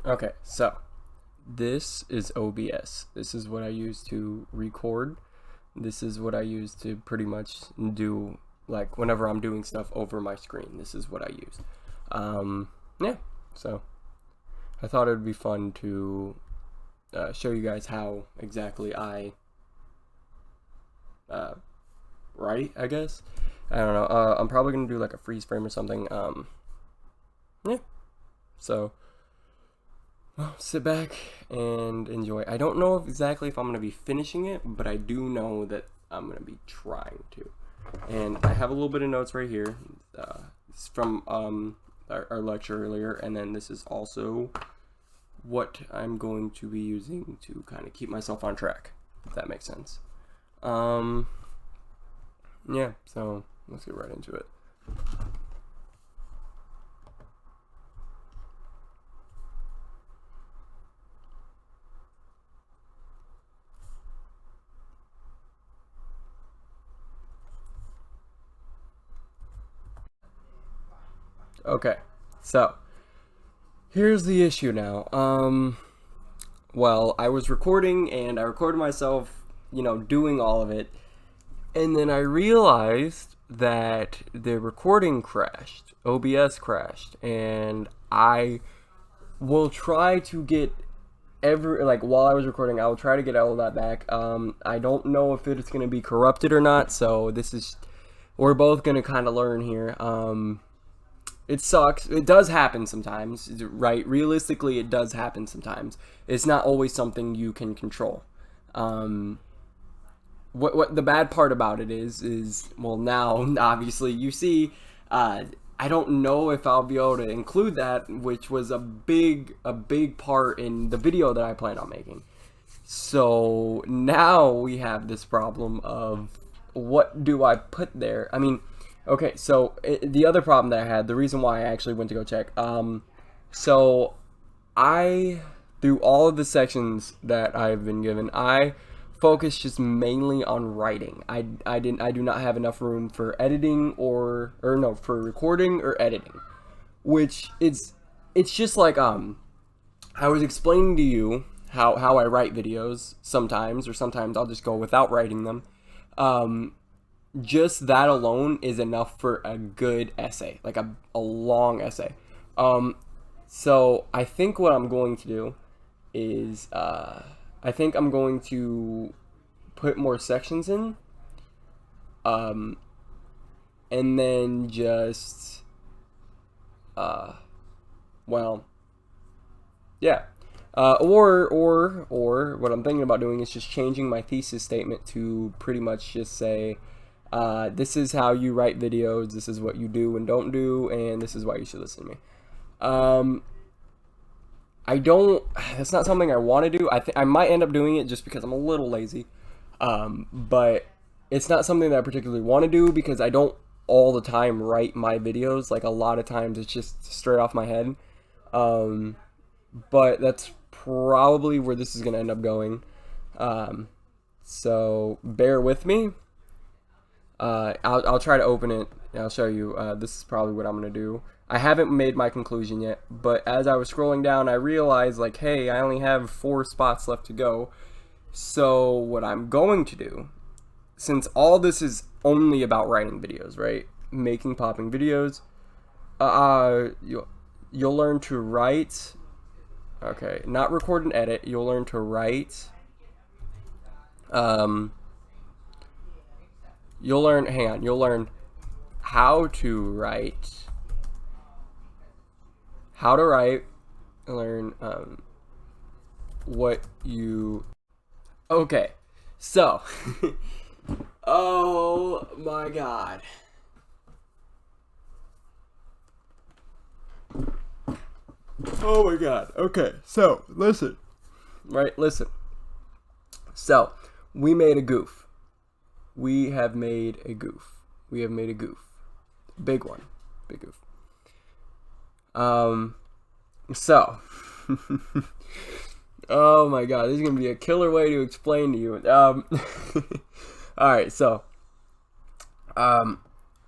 Okay, so this is OBS. This is what I use to record. This is what I use to pretty much do, like, whenever I'm doing stuff over my screen. This is what I use. Yeah, so I thought it would be fun to show you guys how exactly I write, I guess. I don't know. I'm probably going to do like a freeze frame or something. Yeah, so well, sit back and enjoy. I don't know exactly if I'm going to be finishing it, but I do know that I'm going to be trying to. And I have a little bit of notes right here. It's from our lecture earlier, and then this is also what I'm going to be using to kind of keep myself on track, if that makes sense. Yeah, so let's get right into it. Okay, so here's the issue now. Well, I was recording and I recorded myself, doing all of it, and then I realized that the recording crashed. OBS crashed, and I will try to get while I was recording, I will try to get all of that back. I don't know if it's going to be corrupted or not, so we're both going to kind of learn here. It sucks. It does happen sometimes, right? Realistically, it does happen sometimes. It's not always something you can control. What the bad part about it is well, now obviously you see, I don't know if I'll be able to include that, which was a big part in the video that I planned on making. So now we have this problem of what do I put there? I mean, okay, so the other problem that I had, the reason why I actually went to go check, so through all of the sections that I've been given, I focused just mainly on writing. I do not have enough room for editing for recording or editing, which it's just like, I was explaining to you how I write videos sometimes, or sometimes I'll just go without writing them. Just that alone is enough for a good essay, like a long essay. So I think what I'm going to do is, I think I'm going to put more sections in, and then just, well, yeah. Or what I'm thinking about doing is just changing my thesis statement to pretty much just say, this is how you write videos, this is what you do and don't do, and this is why you should listen to me. That's not something I want to do. I might end up doing it just because I'm a little lazy. But it's not something that I particularly want to do because I don't all the time write my videos. Like, a lot of times it's just straight off my head. But that's probably where this is going to end up going. So bear with me. I'll try to open it and I'll show you. This is probably what I'm going to do. I haven't made my conclusion yet, but as I was scrolling down, I realized, like, hey, I only have 4 spots left to go. So what I'm going to do, since all this is only about writing videos, right? Making popping videos, you'll learn to write. Okay, not record and edit. You'll learn to write. You'll learn how to write. How to write. Learn what you. Okay, so. Oh my god. Oh my god. Okay, so listen. Right, listen. So, we made a goof. We have made a goof. Big one. Big goof. So. Oh my god, this is gonna be a killer way to explain to you. Alright, so.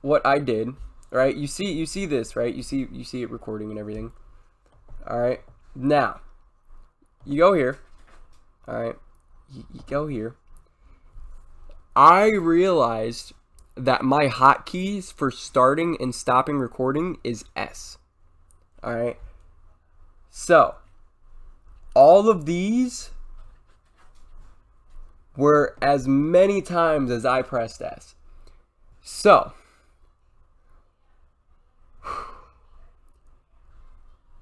What I did, right? You see this, right? You see it recording and everything. Alright. Now, you go here. All right, you go here. I realized that my hotkeys for starting and stopping recording is S. All right. So, all of these were as many times as I pressed S. So,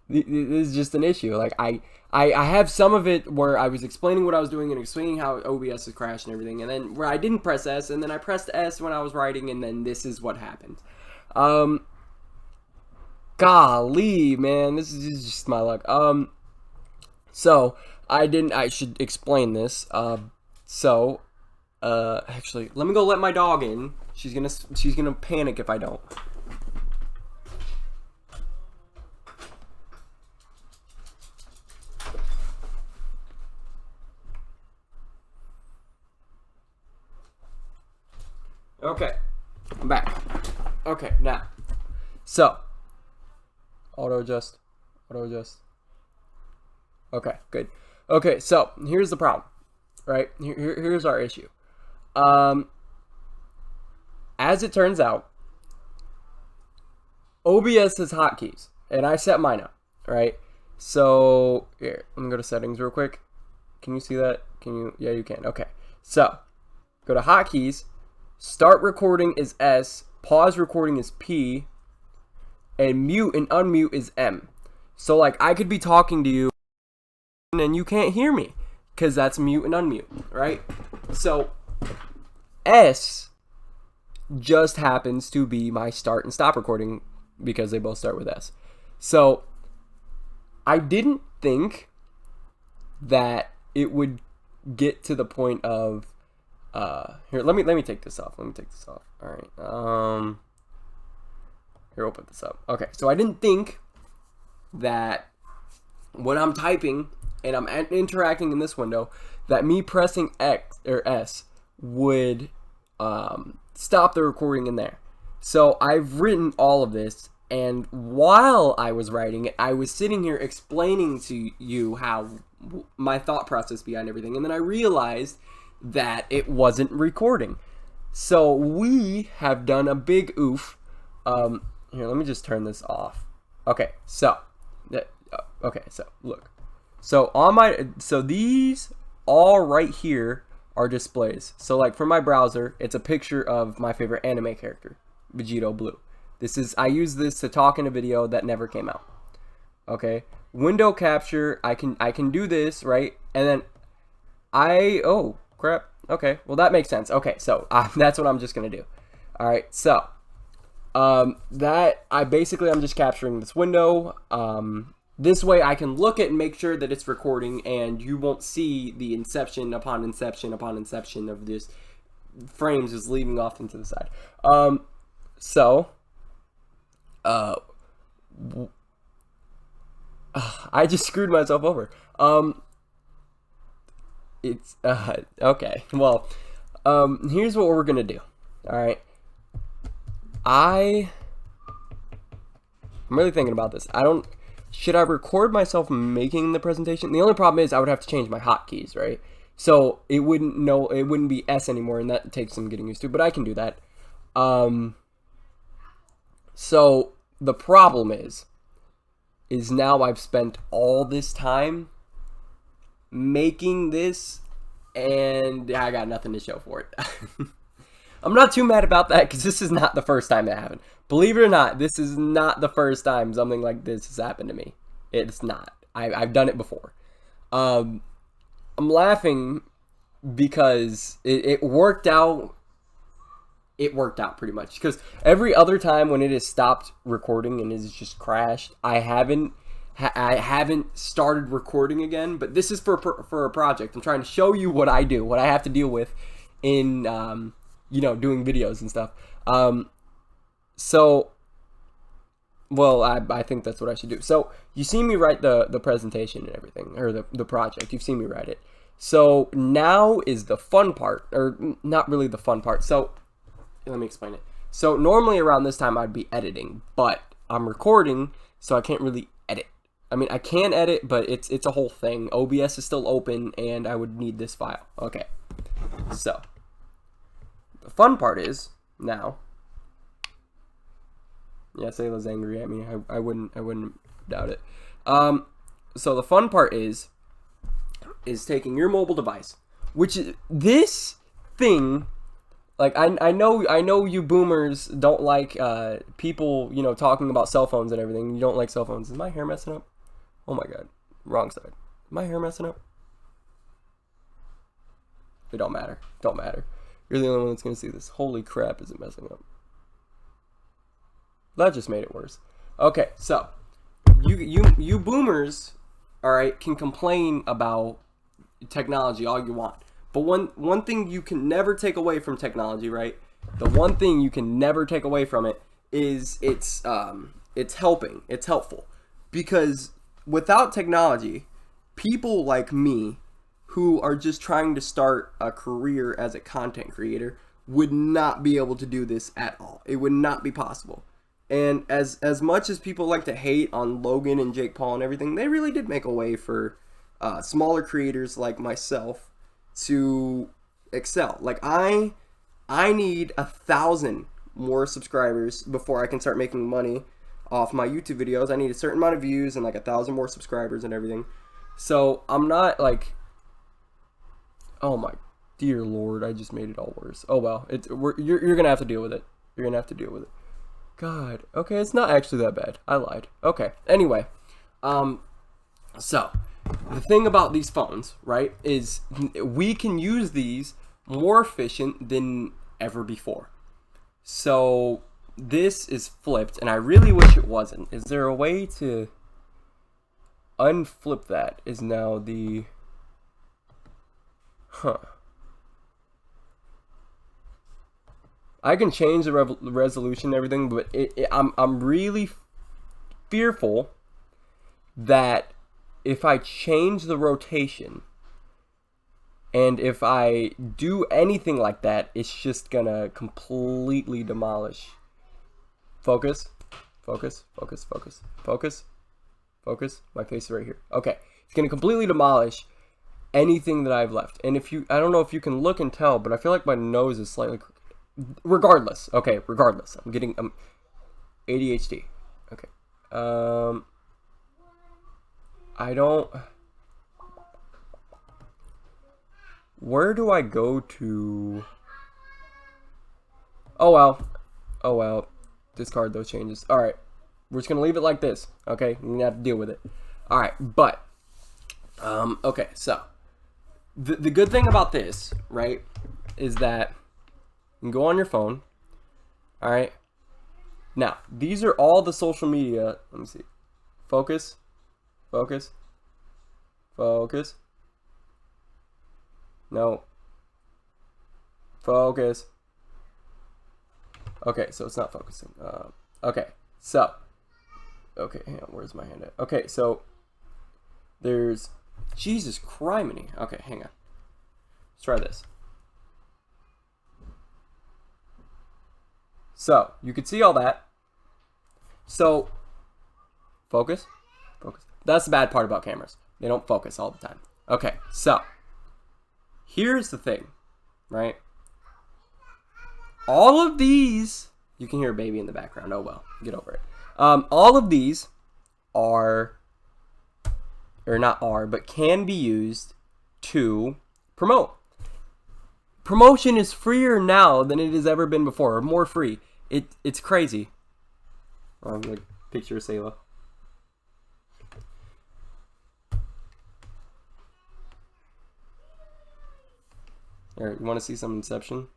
this is just an issue. Like, I have some of it where I was explaining what I was doing and explaining how OBS is crashed and everything, and then where I didn't press S, and then I pressed S when I was writing, and then this is what happened. Golly, man, this is just my luck. So I should explain this. Actually, let me go let my dog in. She's gonna panic if I don't. Okay, I'm back. Okay, now, so, auto adjust. Okay, good. Okay, so, here's the problem, right? Here's our issue. As it turns out, OBS has hotkeys, and I set mine up, right? So, here, let me go to settings real quick. Can you see that? Yeah, you can. Okay, so, go to hotkeys. Start recording is S, pause recording is P, and mute and unmute is M. So like I could be talking to you and you can't hear me because that's mute and unmute, right? So S just happens to be my start and stop recording because they both start with S. So I didn't think that it would get to the point of here, let me take this off. All right. Here, we'll put this up. Okay, so I didn't think that when I'm typing and I'm interacting in this window, that me pressing X or S would stop the recording in there. So I've written all of this, and while I was writing it, I was sitting here explaining to you how my thought process behind everything, and then I realized that it wasn't recording. So we have done a big oof. Here, let me just turn this off. Okay, so look. So these all right here are displays. So like for my browser, it's a picture of my favorite anime character, Vegito Blue. I use this to talk in a video that never came out. Okay, window capture. I can do this, right? And then oh crap. Okay, well that makes sense. Okay, so that's what I'm just gonna do. All right, so I'm just capturing this window. This way I can look at and make sure that it's recording, and you won't see the inception upon inception upon inception of this frames just leaving off into the side. I just screwed myself over. It's okay. Well, here's what we're gonna do. All right. I'm really thinking about this. Should I record myself making the presentation? The only problem is I would have to change my hotkeys, right? So it wouldn't be S anymore, and that takes some getting used to, but I can do that. So the problem is now I've spent all this time making this, and I got nothing to show for it. I'm not too mad about that because this is not the first time that happened. Believe it or not, this is not the first time something like this has happened to me. It's not. I've done it before. I'm laughing because it worked out. It worked out pretty much because every other time when it has stopped recording and it's just crashed, I haven't started recording again. But this is for a project. I'm trying to show you what I do, what I have to deal with in doing videos and stuff. I think that's what I should do. So you see me write the presentation and everything, or the project. You've seen me write it. So now is the fun part, or not really the fun part. So let me explain it. So normally around this time I'd be editing, but I'm recording, so I can't really edit. I mean, I can edit, but it's a whole thing. OBS is still open, and I would need this file. Okay, so the fun part is now. Yeah, Sayla's angry at me. I wouldn't doubt it. So the fun part is taking your mobile device, which is this thing. Like I know you boomers don't like people, you know, talking about cell phones and everything. You don't like cell phones. Is my hair messing up? Oh my god, wrong side. Is my hair messing up? It don't matter. Don't matter. You're the only one that's gonna see this. Holy crap, is it messing up? That just made it worse. Okay, so you boomers, all right, can complain about technology all you want, but one thing you can never take away from technology, right? The one thing you can never take away from it is it's helping. It's helpful, because without technology, people like me who are just trying to start a career as a content creator would not be able to do this at all. It would not be possible. And as much as people like to hate on Logan and Jake Paul and everything, they really did make a way for smaller creators like myself to excel. Like I need 1,000 more subscribers before I can start making money off my YouTube videos. I need a certain amount of views and like 1,000 more subscribers and everything. So I'm not like, oh my dear Lord, I just made it all worse. Oh well, you're gonna have to deal with it. You're gonna have to deal with it. God, okay, it's not actually that bad. I lied. Okay, anyway, so the thing about these phones, right, is we can use these more efficient than ever before. So this is flipped, and I really wish it wasn't. Is there a way to unflip that? Is now the, I can change the resolution and everything, but I'm really fearful that if I change the rotation and if I do anything like that, it's just gonna completely demolish. Focus, focus, focus, focus, focus, focus. My face is right here. Okay, it's gonna completely demolish anything that I've left. And if you, I don't know if you can look and tell, but I feel like my nose is slightly crooked. Regardless, okay, regardless, I'm getting ADHD. Okay, I don't. Where do I go to? Oh well, discard those changes. All right, we're just gonna leave it like this. Okay, you're gonna have to deal with it. All right, but okay, so the good thing about this, right, is that you can go on your phone. All right. Now, these are all the social media. Let me see. Focus. Focus. Focus. No. Focus. Okay, so it's not focusing. Okay, so. Okay, hang on. Where's my hand at? Okay, so there's Jesus criminy. Okay, hang on. Let's try this. So, you can see all that. So, focus. Focus. That's the bad part about cameras. They don't focus all the time. Okay, so, here's the thing, right? All of these, you can hear a baby in the background. Oh well, get over it. All of these are, or not are, but can be used to promote. Promotion is freer now than it has ever been before, or more free. It's crazy. I'm gonna picture Sayla. Alright, you want to see some Inception?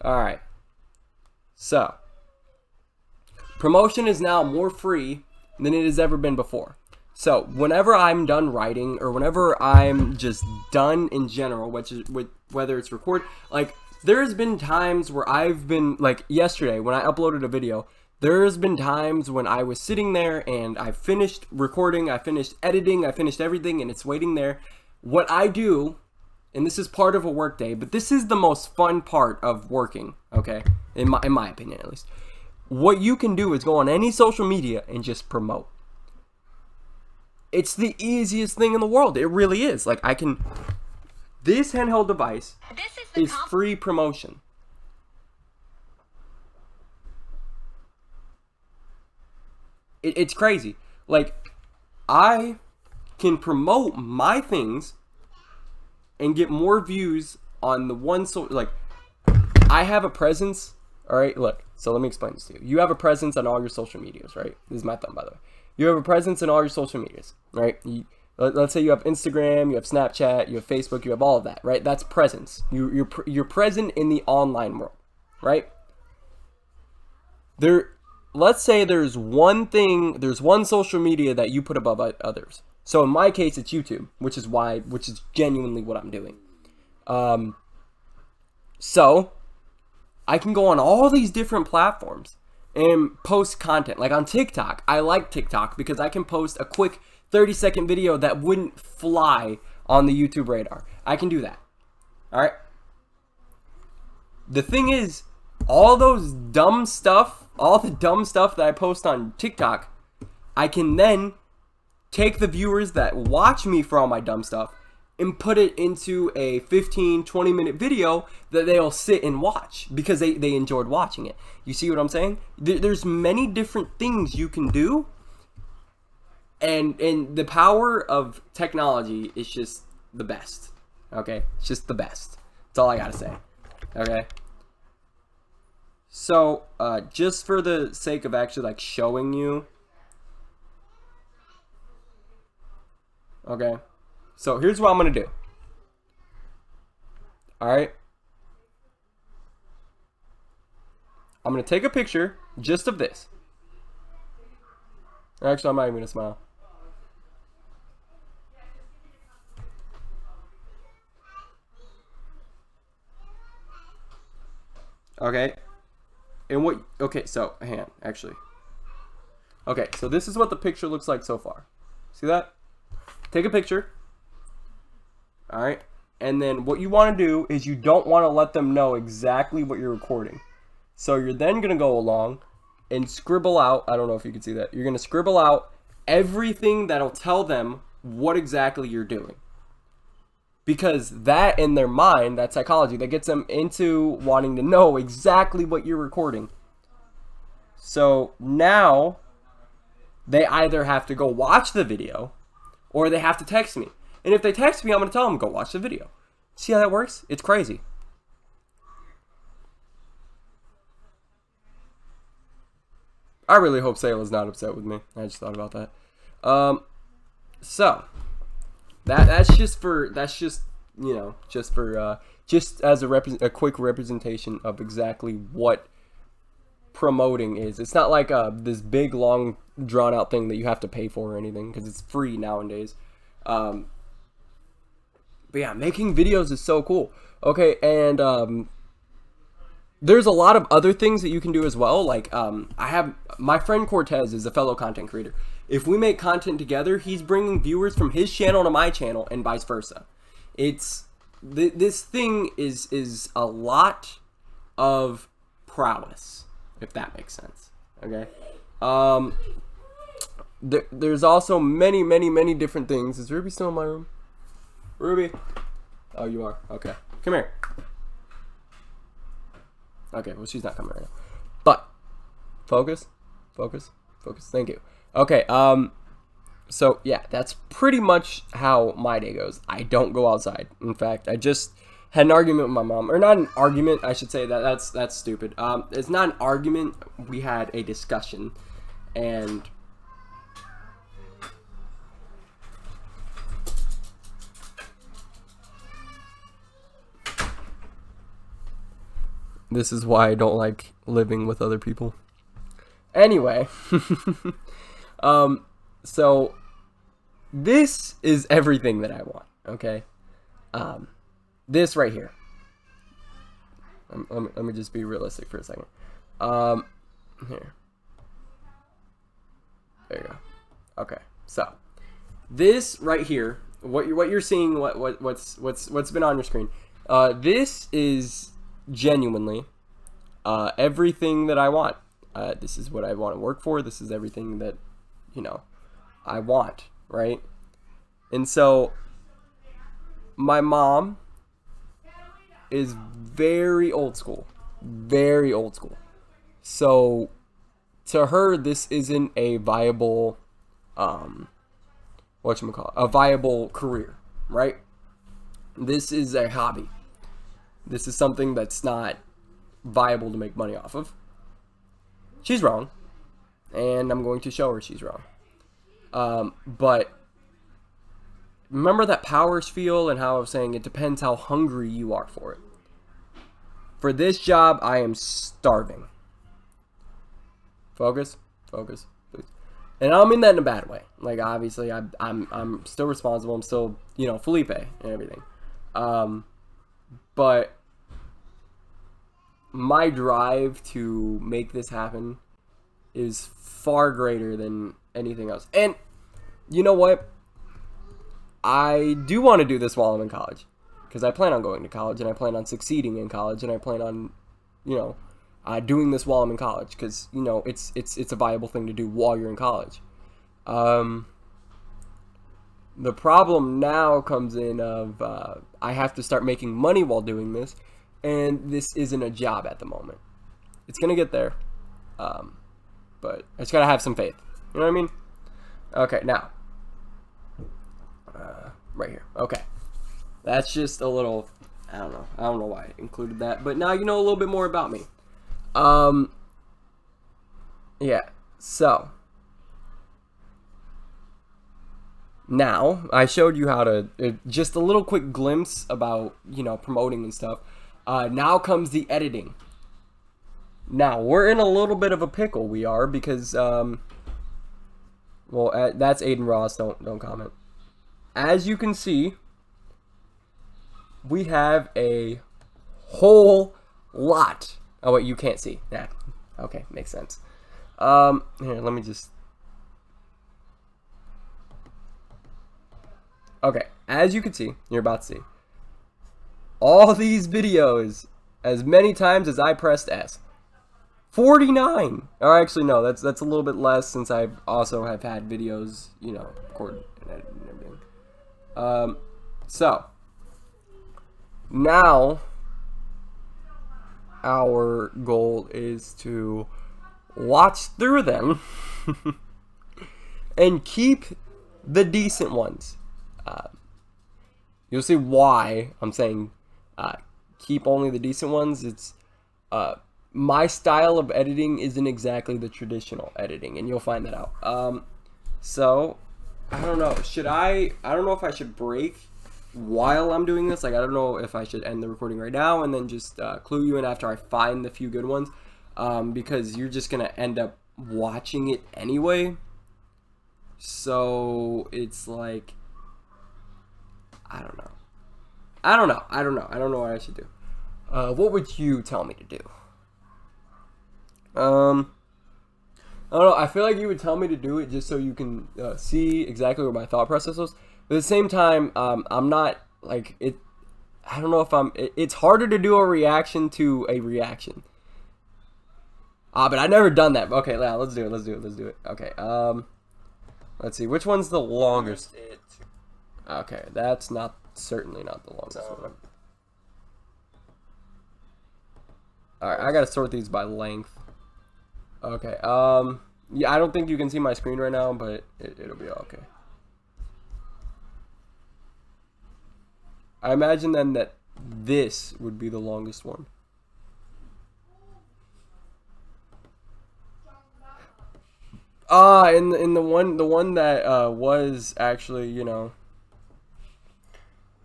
Alright. So, promotion is now more free than it has ever been before. So, whenever I'm done writing, or whenever I'm just done in general, which is whether it's record, like, there's been times where I've been, like, yesterday, when I uploaded a video, there's been times when I was sitting there, and I finished recording, I finished editing, I finished everything, and it's waiting there. What I do, and this is part of a work day, but this is the most fun part of working, okay? In my opinion, at least. what you can do is go on any social media and just promote. It's the easiest thing in the world. It really is. Like, this handheld device is free promotion. It's crazy. Like, I can promote my things and get more views on the one. So, like, I have a presence. All right, look. So let me explain this to you. You have a presence on all your social medias, right? This is my thumb, by the way. You have a presence in all your social medias, right? Let's say you have Instagram, you have Snapchat, you have Facebook, you have all of that, right? That's presence. You're present in the online world, right? Let's say there's one social media that you put above others. So in my case, it's YouTube, which is genuinely what I'm doing. So I can go on all these different platforms and post content. Like on TikTok, I like TikTok because I can post a quick 30-second video that wouldn't fly on the YouTube radar. I can do that. All right. The thing is, all the dumb stuff that I post on TikTok, I can then take the viewers that watch me for all my dumb stuff and put it into a 15-20 minute video that they'll sit and watch because they enjoyed watching it. You see what I'm saying? There's many different things you can do, and the power of technology is just the best. Okay? It's just the best. That's all I gotta say. Okay? So, just for the sake of actually like showing you. Okay? So here's what I'm going to do. Alright? I'm going to take a picture just of this. Actually, I'm not even going to smile. Okay? And okay, so, hang on, actually. Okay, so this is what the picture looks like so far. See that? Take a picture. All right, and then what you want to do is you don't want to let them know exactly what you're recording. So you're then going to go along and scribble out, I don't know if you can see that, you're going to scribble out everything that'll tell them what exactly you're doing. Because that, in their mind, that psychology, that gets them into wanting to know exactly what you're recording. So now they either have to go watch the video or they have to text me. And if they text me, I'm going to tell them, go watch the video. See how that works? It's crazy. I really hope Sayla's not upset with me. I just thought about that. So that's just you know, just as a quick representation of exactly what promoting is. It's not like this big long drawn out thing that you have to pay for or anything, because it's free nowadays. But yeah, making videos is so cool. Okay, and there's a lot of other things that you can do as well. Like I have my friend Cortez is a fellow content creator. If we make content together, he's bringing viewers from his channel to my channel and vice versa. It's this thing is a lot of prowess, if that makes sense. Okay. There's also many different things. Is Ruby still in my room? Ruby? Oh, you are. Okay. Come here. Okay, well, she's not coming right now. But, focus. Thank you. Okay, so, yeah, that's pretty much how my day goes. I don't go outside. In fact, I just had an argument with my mom. Or not an argument, I should say. That's stupid. It's not an argument. We had a discussion. And this is why I don't like living with other people. Anyway, so this is everything that I want, okay? This right here. Let me just be realistic for a second. Here. There you go. Okay, so this right here, what you're seeing, what's been on your screen, this is genuinely everything that I want. This is what I want to work for. This is everything that, you know, I want, right? And so my mom is very old school. Very old school. So to her, this isn't a viable, whatchamacallit, a viable career, right? This is a hobby. This is something that's not viable to make money off of. She's wrong, and I'm going to show her she's wrong. But remember that power spiel and how I was saying it depends how hungry you are for it. For this job, I am starving. Focus, focus, please. And I don't mean that in a bad way. Like, obviously, I'm still responsible. I'm still, you know, Felipe and everything. But my drive to make this happen is far greater than anything else. And you know what? I do want to do this while I'm in college, because I plan on going to college, and I plan on succeeding in college, and I plan on, you know, doing this while I'm in college, because, you know, it's a viable thing to do while you're in college. The problem now comes in of I have to start making money while doing this, and this isn't a job at the moment. It's gonna get there, but I just gotta have some faith. You know what I mean? Okay, now, right here. Okay, that's just a little. I don't know why I included that, but now you know a little bit more about me. Yeah. So now I showed you how to just a little quick glimpse about, you know, promoting and stuff. Now comes the editing. Now we're in a little bit of a pickle. We are, because well, that's Aiden Ross. Don't comment. As you can see, we have a whole lot. Oh wait, you can't see. Yeah. Okay, makes sense. Here, let me just. Okay, as you can see, you're about to see all these videos as many times as I pressed S. 49. Or actually, no, that's a little bit less, since I also have had videos, you know, recorded and edited and everything. So now our goal is to watch through them and keep the decent ones. You'll see why I'm saying keep only the decent ones. It's my style of editing isn't exactly the traditional editing, and you'll find that out. So I don't know. I don't know if I should break while I'm doing this. Like, I don't know if I should end the recording right now and then just clue you in after I find the few good ones, because you're just gonna end up watching it anyway. So it's like, I don't know. I don't know what I should do. What would you tell me to do? I don't know. I feel like you would tell me to do it just so you can see exactly what my thought process was. But at the same time, I'm not like it. I don't know if it's harder to do a reaction to a reaction. But I've never done that. Okay, yeah, let's do it. Okay. Let's see. Which one's the longest? Okay, that's certainly not the longest one. Alright, I gotta sort these by length. Okay, yeah, I don't think you can see my screen right now, but it'll be okay. I imagine then that this would be the longest one. In the one that was actually, you know.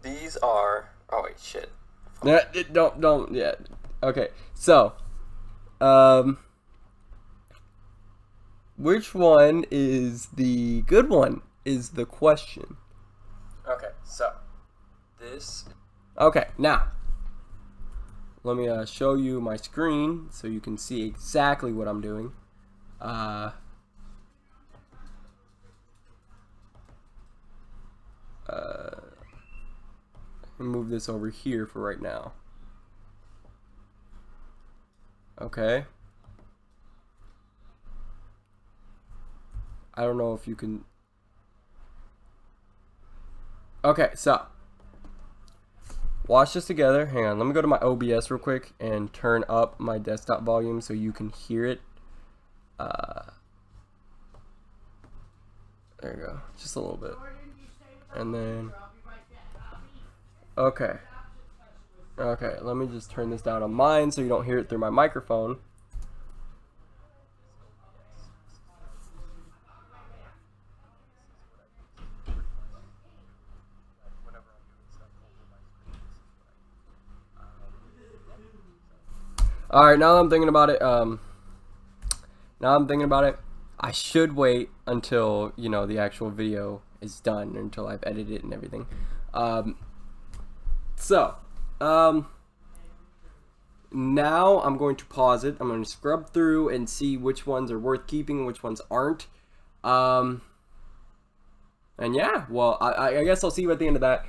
These are. Oh wait, shit. Don't. Yeah. Okay. So, which one is the good one? Is the question. Okay. So, this. Okay. Now, let me show you my screen so you can see exactly what I'm doing. Move this over here for right now. Okay. I don't know if you can. Okay, so watch this together. Hang on, let me go to my OBS real quick and turn up my desktop volume so you can hear it. There you go, just a little bit. And then, okay, let me just turn this down on mine so you don't hear it through my microphone. All right, now that I'm thinking about it, I should wait until, you know, the actual video is done, until I've edited it and everything. Now I'm going to pause it. I'm going to scrub through and see which ones are worth keeping and which ones aren't. And yeah, well, I guess I'll see you at the end of that.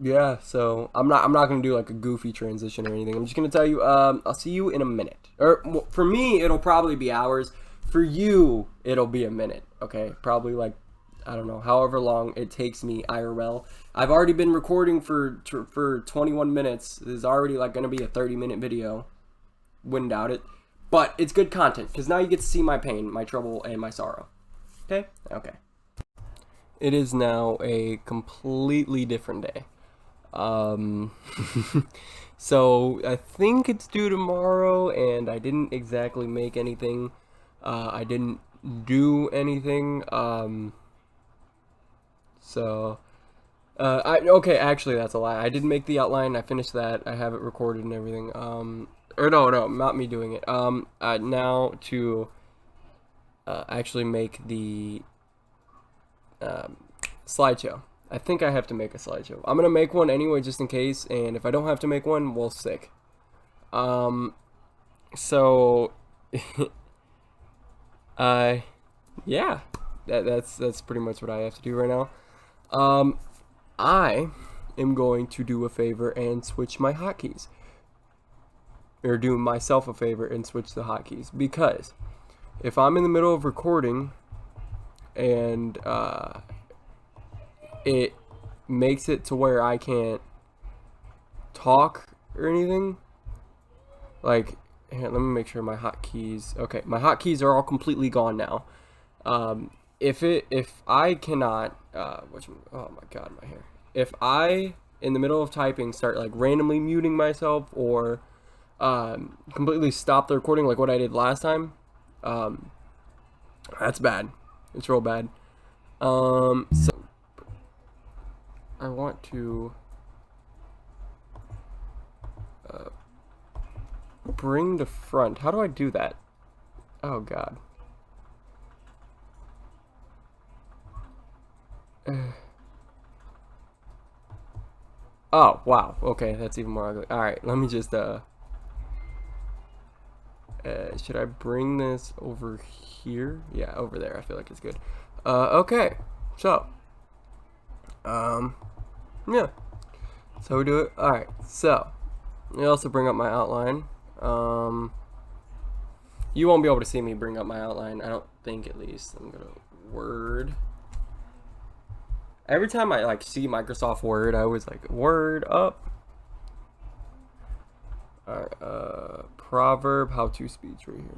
Yeah, so I'm not gonna do like a goofy transition or anything. I'm just gonna tell you, I'll see you in a minute. Or for me, it'll probably be hours. For you, it'll be a minute. Okay, probably like, I don't know, however long it takes me IRL. I've already been recording for 21 minutes. This is already like gonna be a 30-minute video. Wouldn't doubt it. But it's good content because now you get to see my pain, my trouble, and my sorrow. Okay? Okay. It is now a completely different day. So I think it's due tomorrow, and I didn't exactly make anything. I didn't do anything. Okay, actually that's a lie. I did make the outline. I finished that. I have it recorded and everything. Or no, not me doing it. Now to actually make the slideshow. I think I have to make a slideshow. I'm gonna make one anyway, just in case, and if I don't have to make one, we'll stick. So, yeah, that's pretty much what I have to do right now. I am going to do a favor and switch my hotkeys, or do myself a favor and switch the hotkeys, because if I'm in the middle of recording and it makes it to where I can't talk or anything. Like, here, let me make sure my hotkeys. Okay, my hotkeys are all completely gone now. If I cannot, oh my god, my hair. If I, in the middle of typing, start like randomly muting myself or completely stop the recording like what I did last time, that's bad. It's real bad. So I want to bring the front. How do I do that? Oh god. Oh wow. Okay, that's even more ugly. All right, let me just should I bring this over here? Yeah, over there. I feel like it's good. Okay. So yeah, so we do it. All right, so I also bring up my outline. You won't be able to see me bring up my outline, I don't think, at least. I'm gonna Word. Every time I like see Microsoft Word, I always like Word up. All right, proverb how-to speech right here.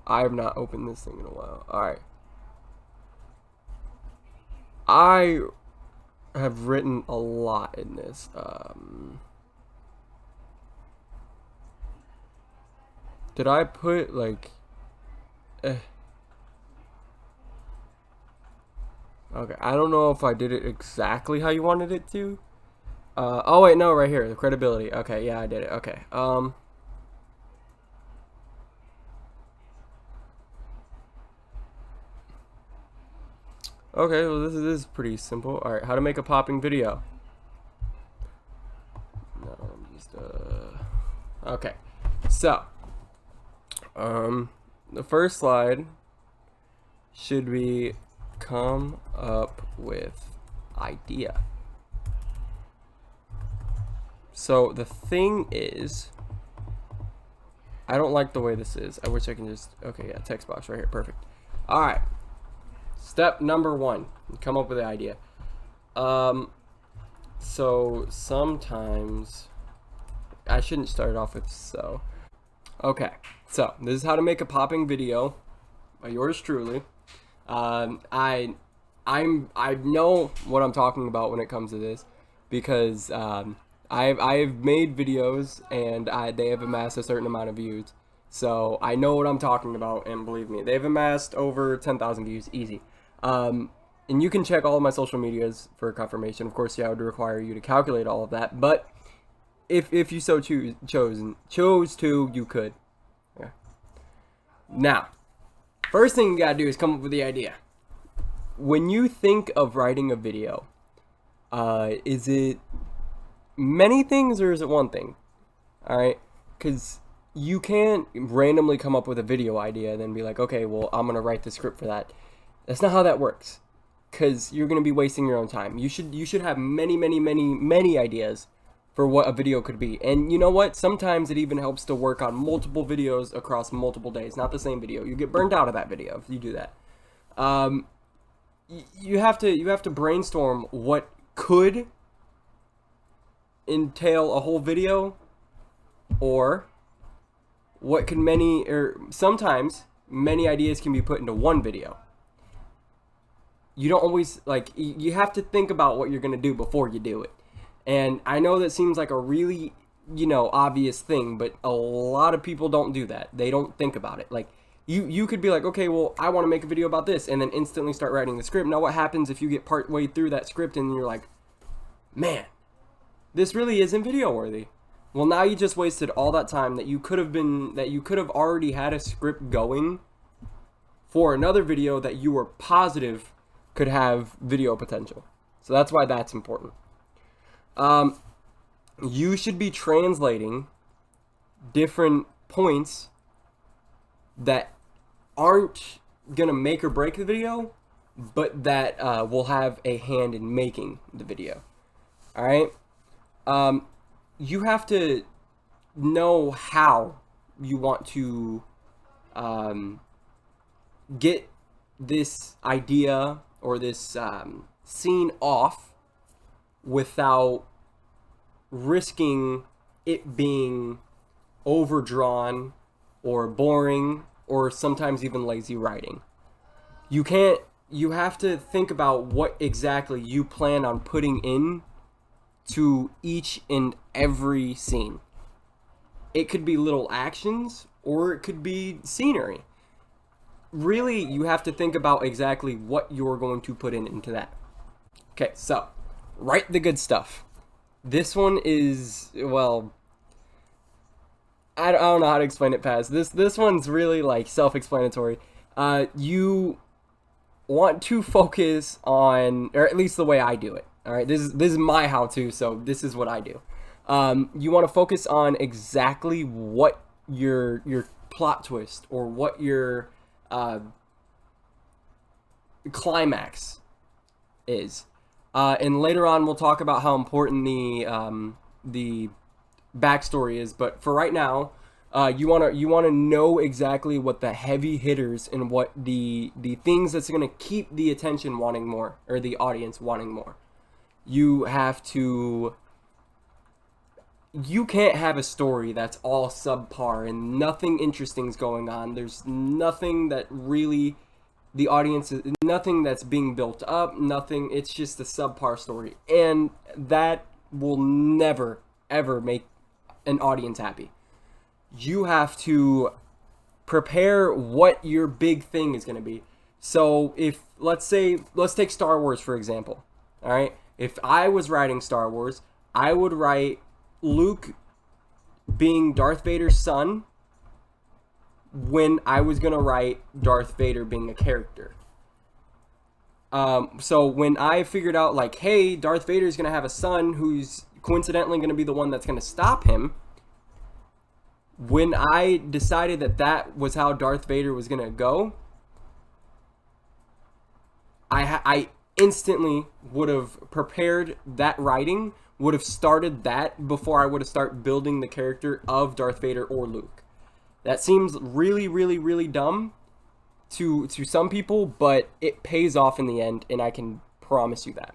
I have not opened this thing in a while. All right, I have written a lot in this. Did I put like okay, I don't know if I did it exactly how you wanted it to. Oh wait, no, right here, the credibility. Okay, yeah, I did it. Okay. Okay, well this is pretty simple. All right, how to make a popping video. No, I'm just okay. So, the first slide should be come up with idea. So the thing is, I don't like the way this is. I wish I can just, okay, yeah, text box right here, perfect. All right, step number 1, come up with the idea. So sometimes, I shouldn't start it off with so. Okay, so this is how to make a popping video by yours truly. I know what I'm talking about when it comes to this, because I've made videos and they have amassed a certain amount of views. So I know what I'm talking about, and believe me, they've amassed over 10,000 views, easy. And you can check all of my social medias for confirmation. Of course, yeah, I would require you to calculate all of that, but if you so chose to, you could. Yeah. Now, first thing you gotta do is come up with the idea. When you think of writing a video, is it many things or is it one thing? All right, because you can't randomly come up with a video idea and then be like, okay, well, I'm gonna write the script for that. That's not how that works, because you're gonna be wasting your own time. You should have many ideas for what a video could be. And you know what? Sometimes it even helps to work on multiple videos across multiple days, not the same video. You get burned out of that video if you do that. You have to brainstorm what could entail a whole video, or what can sometimes many ideas can be put into one video. You don't always, like, you have to think about what you're gonna do before you do it. And I know that seems like a really, obvious thing, but a lot of people don't do that. They don't think about it. Like, you could be like, okay, well, I want to make a video about this, and then instantly start writing the script. Now, what happens if you get part way through that script and you're like, man, this really isn't video worthy? Well, now you just wasted all that time that you could have already had a script going for another video that you were positive could have video potential. So that's why that's important. You should be translating different points that aren't gonna make or break the video, but that will have a hand in making the video. All right. You have to know how you want to get this idea or this scene off without risking it being overdrawn or boring or sometimes even lazy writing. You have to think about what exactly you plan on putting in to each and every scene. It could be little actions or it could be scenery. Really, you have to think about exactly what you're going to put into that. Okay, so write the good stuff. This one is, well, I don't know how to explain it past. This one's really like self-explanatory. You want to focus on, or at least the way I do it. All right, this is my how-to, so this is what I do. You want to focus on exactly what your plot twist or what your climax is. And later on, we'll talk about how important the backstory is. But for right now, you wanna know exactly what the heavy hitters and what the things that's gonna keep the attention wanting more, or the audience wanting more. You can't have a story that's all subpar and nothing interesting's going on. There's nothing that really the audience is, nothing that's being built up, nothing. It's just a subpar story, and that will never ever make an audience happy. You have to prepare what your big thing is going to be. So if let's take Star Wars for example. All right, if I was writing Star Wars, I would write Luke being Darth Vader's son when I was gonna write Darth Vader being a character. So when I figured out, like, hey, Darth Vader's gonna have a son who's coincidentally gonna be the one that's gonna stop him, when I decided that was how Darth Vader was gonna go, I instantly would have prepared that writing, would have started that before I would have started building the character of Darth Vader or Luke. That seems really, really, really dumb to some people, but it pays off in the end, and I can promise you that.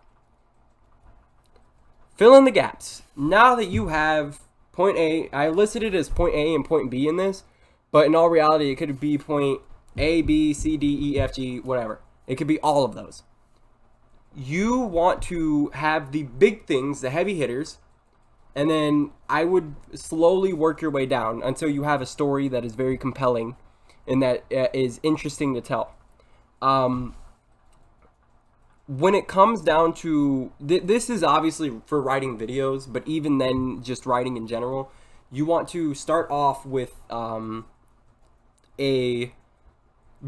Fill in the gaps. Now that you have point A, I listed it as point A and point B in this, but in all reality, it could be point A, B, C, D, E, F, G, whatever. It could be all of those. You want to have the big things, the heavy hitters, and then I would slowly work your way down until you have a story that is very compelling and that is interesting to tell. When it comes down to, this is obviously for writing videos, but even then, just writing in general, you want to start off with a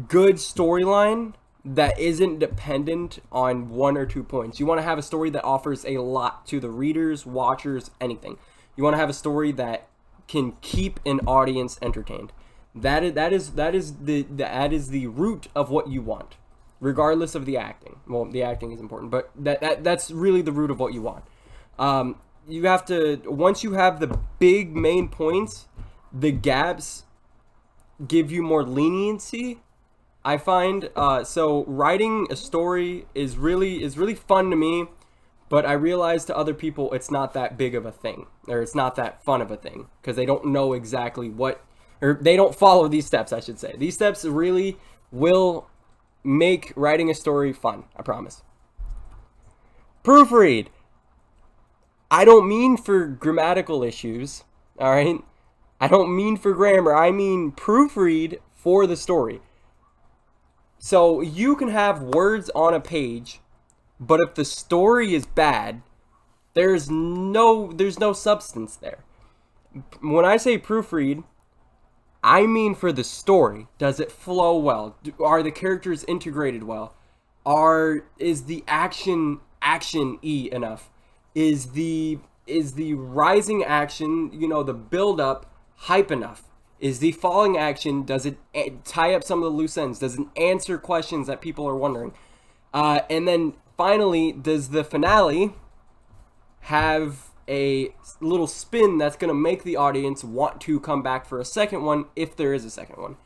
good storyline that isn't dependent on 1 or 2 points. You want to have a story that offers a lot to the readers, watchers, anything. You want to have a story that can keep an audience entertained. That is the root of what you want, regardless of the acting. Well, the acting is important, but that's really the root of what you want. You have to, once you have the big main points, the gaps give you more leniency, I find. So writing a story is really fun to me, but I realize to other people it's not that big of a thing, or it's not that fun of a thing, because they don't know exactly what, or they don't follow these steps, I should say. These steps really will make writing a story fun, I promise. Proofread. I don't mean for grammatical issues, all right? I don't mean for grammar. I mean proofread for the story. So you can have words on a page, but if the story is bad, there's no substance there. When I say proofread, I mean for the story. Does it flow well? Are the characters integrated well? Is the action-y enough? Is the rising action, the build up, hype enough? Is the falling action, does it tie up some of the loose ends? Does it answer questions that people are wondering? And then finally, does the finale have a little spin that's going to make the audience want to come back for a second one, if there is a second one?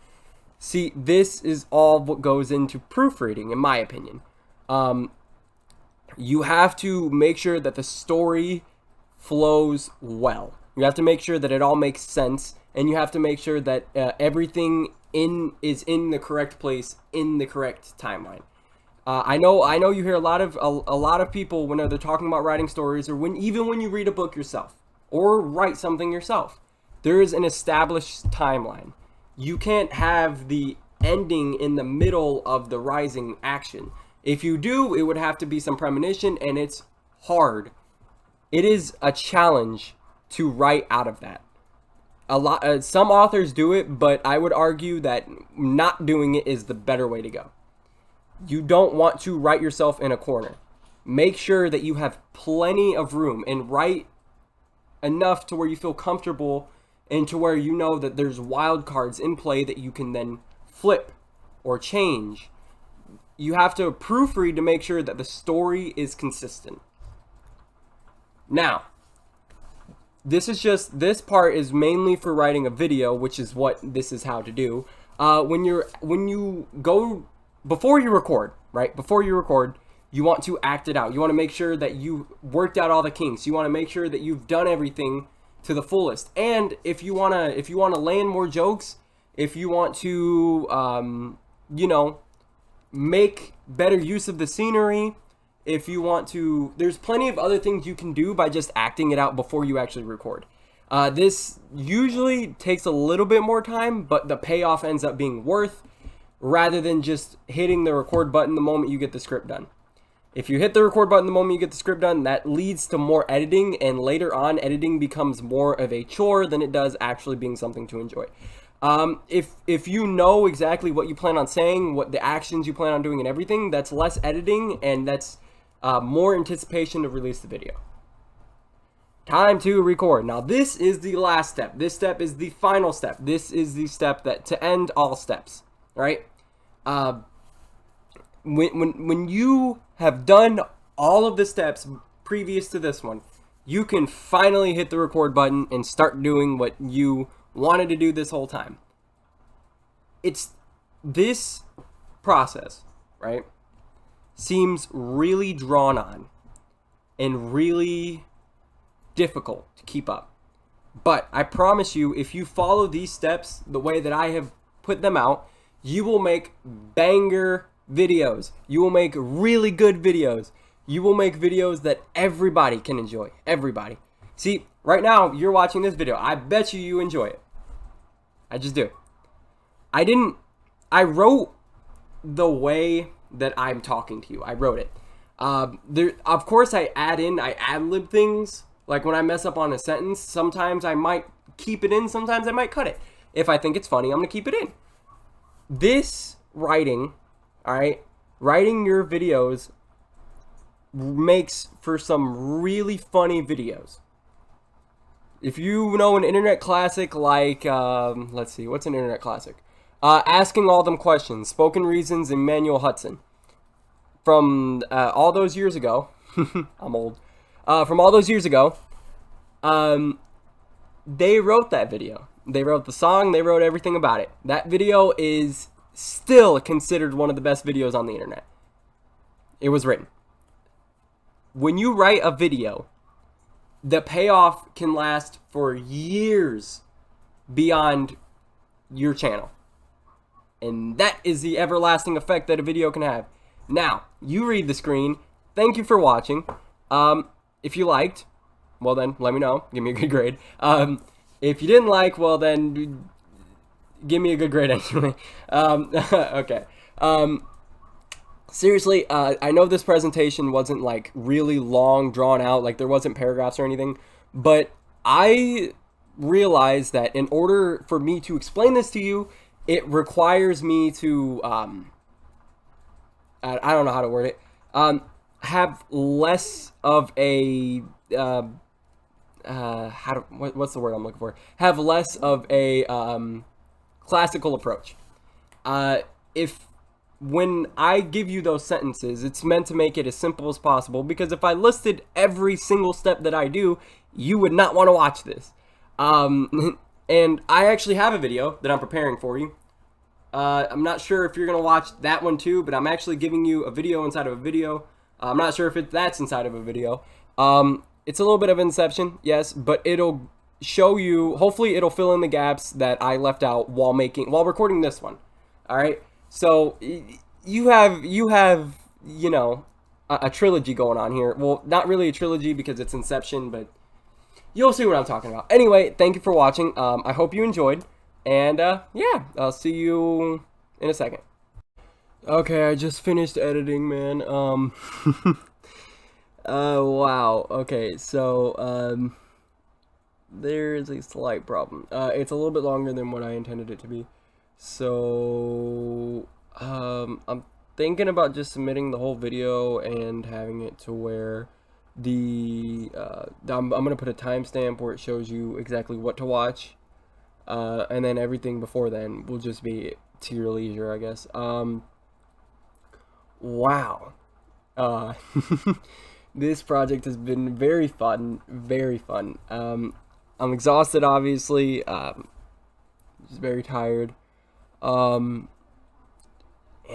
See, this is all what goes into proofreading, in my opinion. You have to make sure that the story flows well. You have to make sure that it all makes sense, and you have to make sure that everything is in the correct place in the correct timeline. I know you hear a lot of people when they're talking about writing stories, or even when you read a book yourself or write something yourself, there is an established timeline. You can't have the ending in the middle of the rising action. If you do, it would have to be some premonition, and it's hard. It is a challenge to write out of that. Some authors do it, but I would argue that not doing it is the better way to go. You don't want to write yourself in a corner. Make sure that you have plenty of room and write enough to where you feel comfortable, and to where you know that there's wild cards in play that you can then flip or change. You have to proofread to make sure that the story is consistent. Now, this part is mainly for writing a video, which is what this is how to do. When you go, before you record, right? Before you record, you want to act it out. You want to make sure that you worked out all the kinks. You want to make sure that you've done everything to the fullest. And if you wanna land more jokes, if you want to make better use of the scenery, if you want to, there's plenty of other things you can do by just acting it out before you actually record. This usually takes a little bit more time, but the payoff ends up being worth, rather than just hitting the record button the moment you get the script done. If you hit the record button the moment you get the script done, that leads to more editing, and later on, editing becomes more of a chore than it does actually being something to enjoy. If you know exactly what you plan on saying, what the actions you plan on doing and everything, that's less editing, and that's more anticipation to release the video. Time to record. Now this is the last step. This step is the final step. This is the step that to end all steps, right? When you have done all of the steps previous to this one, you can finally hit the record button and start doing what you wanted to do this whole time. it's this process, right, seems really drawn on and really difficult to keep up. But I promise you, if you follow these steps the way that I have put them out, you will make banger videos. You will make really good videos. You will make videos that everybody can enjoy. Everybody. See, right now, you're watching this video. I bet you enjoy it. I just do. I wrote the way that I'm talking to you. I wrote it. Of course, I ad-lib things. Like when I mess up on a sentence, sometimes I might keep it in, sometimes I might cut it. If I think it's funny, I'm going to keep it in. This writing, all right, writing your videos makes for some really funny videos. If you know an internet classic like, let's see, what's an internet classic? Asking All Them Questions, Spoken Reasons, and Manuel Hudson. From all those years ago, I'm old, from all those years ago, they wrote that video. They wrote the song, they wrote everything about it. That video is still considered one of the best videos on the internet. It was written. When you write a video, the payoff can last for years beyond your channel. And that is the everlasting effect that a video can have. Now, you read the screen. Thank you for watching. If you liked, well then, let me know. Give me a good grade. If you didn't like, well then, give me a good grade anyway. Okay. Seriously, I know this presentation wasn't like really long, drawn out, like there wasn't paragraphs or anything, but I realized that in order for me to explain this to you, it requires me to, I don't know how to word it, have less of a, what's the word I'm looking for? Have less of a classical approach. When I give you those sentences, it's meant to make it as simple as possible, because if I listed every single step that I do, you would not want to watch this. And I actually have a video that I'm preparing for you. I'm not sure if you're going to watch that one too, but I'm actually giving you a video inside of a video. I'm not sure if that's inside of a video. It's a little bit of Inception, yes, but it'll show you, hopefully it'll fill in the gaps that I left out while recording this one. All right. So you have, you know, a trilogy going on here. Well, not really a trilogy because it's Inception, but you'll see what I'm talking about. Anyway, thank you for watching. I hope you enjoyed. And yeah, I'll see you in a second. Okay, I just finished editing, man. Wow. Okay, so there's a slight problem. It's a little bit longer than what I intended it to be. So I'm thinking about just submitting the whole video and having it to where I'm gonna put a timestamp where it shows you exactly what to watch, and then everything before then will just be to your leisure, I guess. Wow. This project has been very fun, very fun. I'm exhausted, obviously. Just very tired. And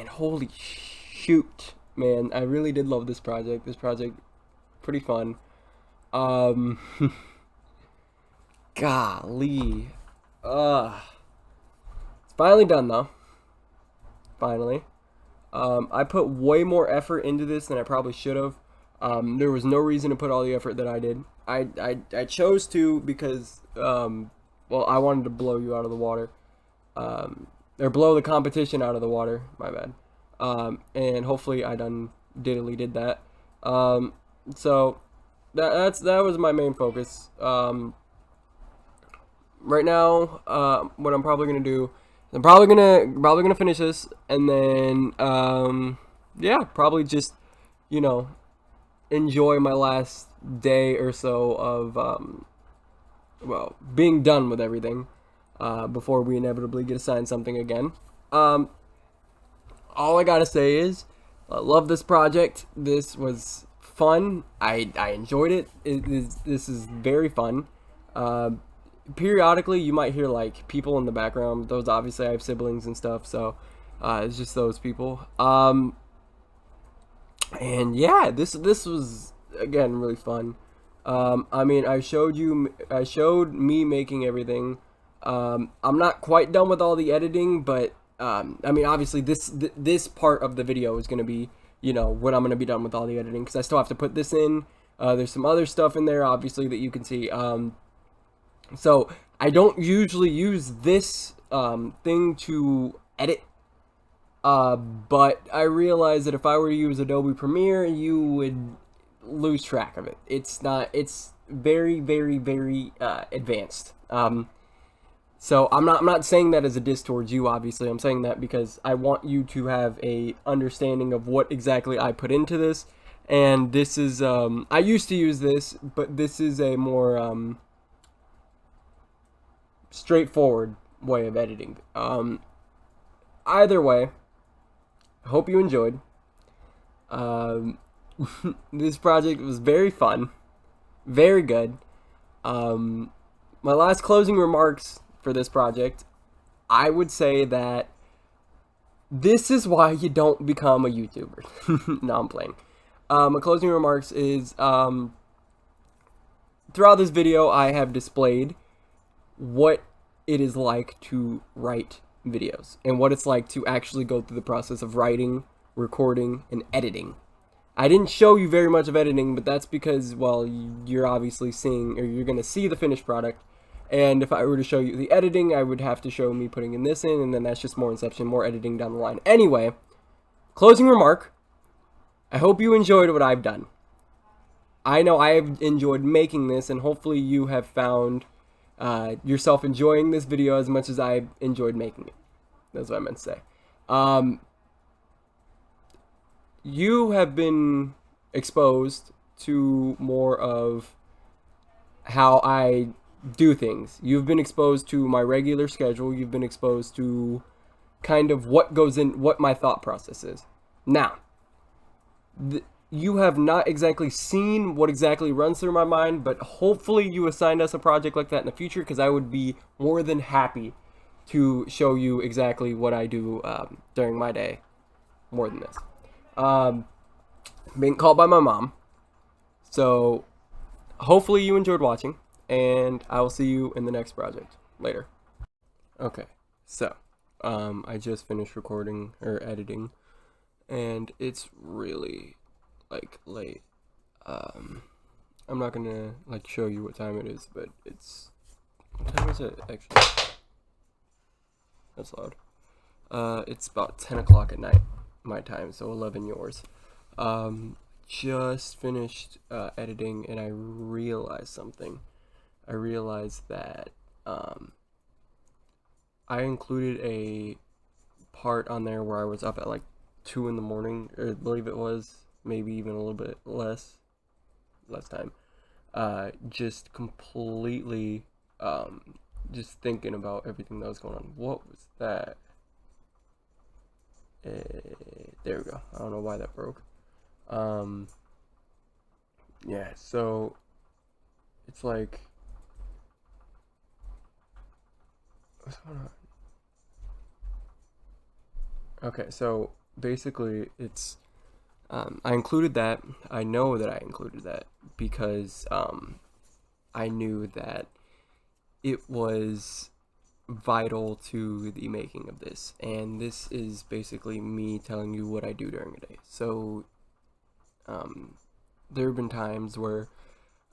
holy shoot, man, I really did love this project. This project, pretty fun. Golly. It's finally done though. Finally. I put way more effort into this than I probably should have. There was no reason to put all the effort that I did. I chose to because, well, I wanted to blow you out of the water. Or blow the competition out of the water, my bad. And hopefully I did that. So that was my main focus. Right now, what I'm probably gonna do, I'm probably gonna finish this, and then yeah, probably just, you know, enjoy my last day or so of well, being done with everything. Before we inevitably get assigned something again. All I gotta say is, I love this project. This was fun. I enjoyed it. This is very fun. periodically you might hear like people in the background. Those obviously I have siblings and stuff, so it's just those people. And yeah, this was again really fun. I mean, I showed me making everything. I'm not quite done with all the editing, but I mean, obviously this part of the video is gonna be, you know, when I'm gonna be done with all the editing, because I still have to put this in. There's some other stuff in there, obviously, that you can see. So I don't usually use this thing to edit, but I realized that if I were to use Adobe Premiere, you would lose track of it. It's very, very, very advanced. So I'm not saying that as a diss towards you, obviously. I'm saying that because I want you to have a understanding of what exactly I put into this. And this is, I used to use this, but this is a more straightforward way of editing. Either way, I hope you enjoyed. This project was very fun, very good. My last closing remarks for this project, I would say that this is why you don't become a YouTuber. No, I'm playing. My closing remarks is, throughout this video, I have displayed what it is like to write videos and what it's like to actually go through the process of writing, recording, and editing. I didn't show you very much of editing, but that's because, well, you're obviously seeing, or you're going to see the finished product. And if I were to show you the editing, I would have to show me putting in this in, and then that's just more inception, more editing down the line. Anyway, closing remark, I hope you enjoyed what I've done. I know I have enjoyed making this, and hopefully you have found yourself enjoying this video as much as I enjoyed making it. That's what I meant to say. You have been exposed to more of how I do things. You've been exposed to my regular schedule. You've been exposed to kind of what goes in, what my thought process is. Now, you have not exactly seen what exactly runs through my mind, but hopefully you assigned us a project like that in the future, because I would be more than happy to show you exactly what I do during my day, more than this. Being called by my mom. So hopefully you enjoyed watching, and I will see you in the next project later. Okay, so I just finished recording or editing, and it's really like late. I'm not gonna like show you what time it is, but it's, what time is it actually? That's loud. It's about 10 o'clock at night my time, so 11 yours. Just finished editing, and I realized something. I realized that I included a part on there where I was up at like 2 in the morning, or I believe it was, maybe even a little bit less time. Just completely just thinking about everything that was going on. What was that? There we go. I don't know why that broke. Yeah, so it's like, what's going on? Okay, so basically it's I included that. I know that I included that because I knew that it was vital to the making of this, and this is basically me telling you what I do during a day. So there have been times where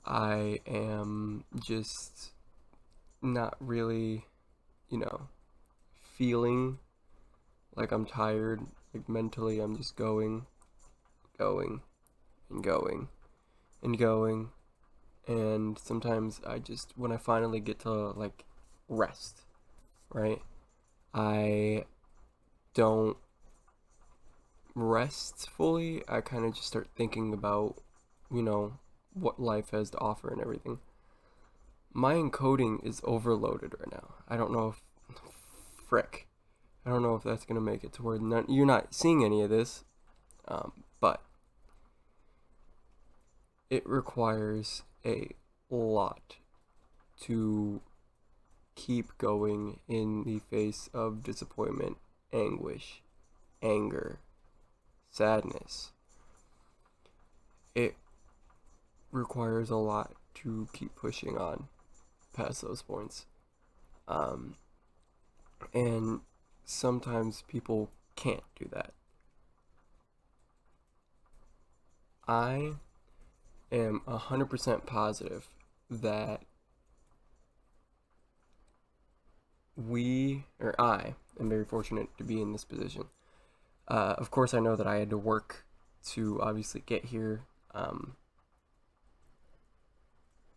I am just not really, you know, feeling like I'm tired. Like mentally I'm just going and going and going, and sometimes I just, when I finally get to like rest, right, I don't rest fully. I kind of just start thinking about, you know, what life has to offer and everything. My encoding is overloaded right now. I don't know if, frick, I don't know if that's gonna make it to where you're not seeing any of this, but it requires a lot to keep going in the face of disappointment, anguish, anger, sadness. It requires a lot to keep pushing on past those points. And sometimes people can't do that. I am 100% positive that I am very fortunate to be in this position. Of course, I know that I had to work to obviously get here,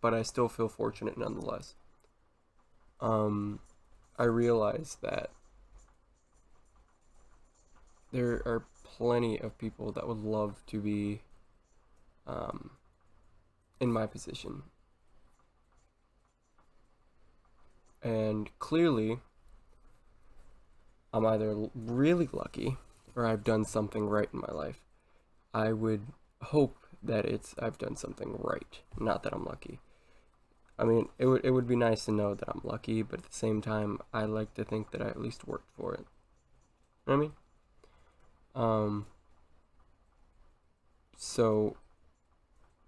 but I still feel fortunate nonetheless. I realize that there are plenty of people that would love to be in my position. And clearly, I'm either really lucky or I've done something right in my life. I would hope that I've done something right, not that I'm lucky. I mean, it would be nice to know that I'm lucky, but at the same time, I like to think that I at least worked for it. You know what I mean? So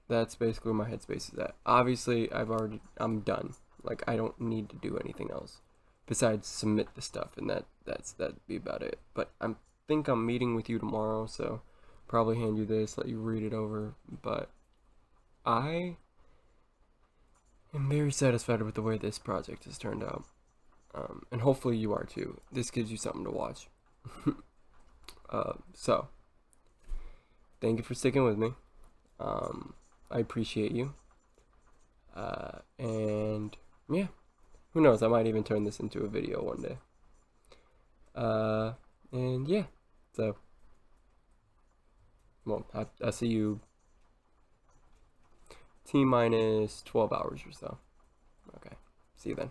that's basically where my headspace is at. Obviously, I'm done. Like, I don't need to do anything else besides submit the stuff, and that'd be about it. But I think I'm meeting with you tomorrow, so probably hand you this, let you read it over. But I am very satisfied with the way this project has turned out, and hopefully you are too. This gives you something to watch. So thank you for sticking with me. I appreciate you. And yeah, who knows? I might even turn this into a video one day. And yeah, so, well, I see you T minus 12 hours or so. Okay, see you then.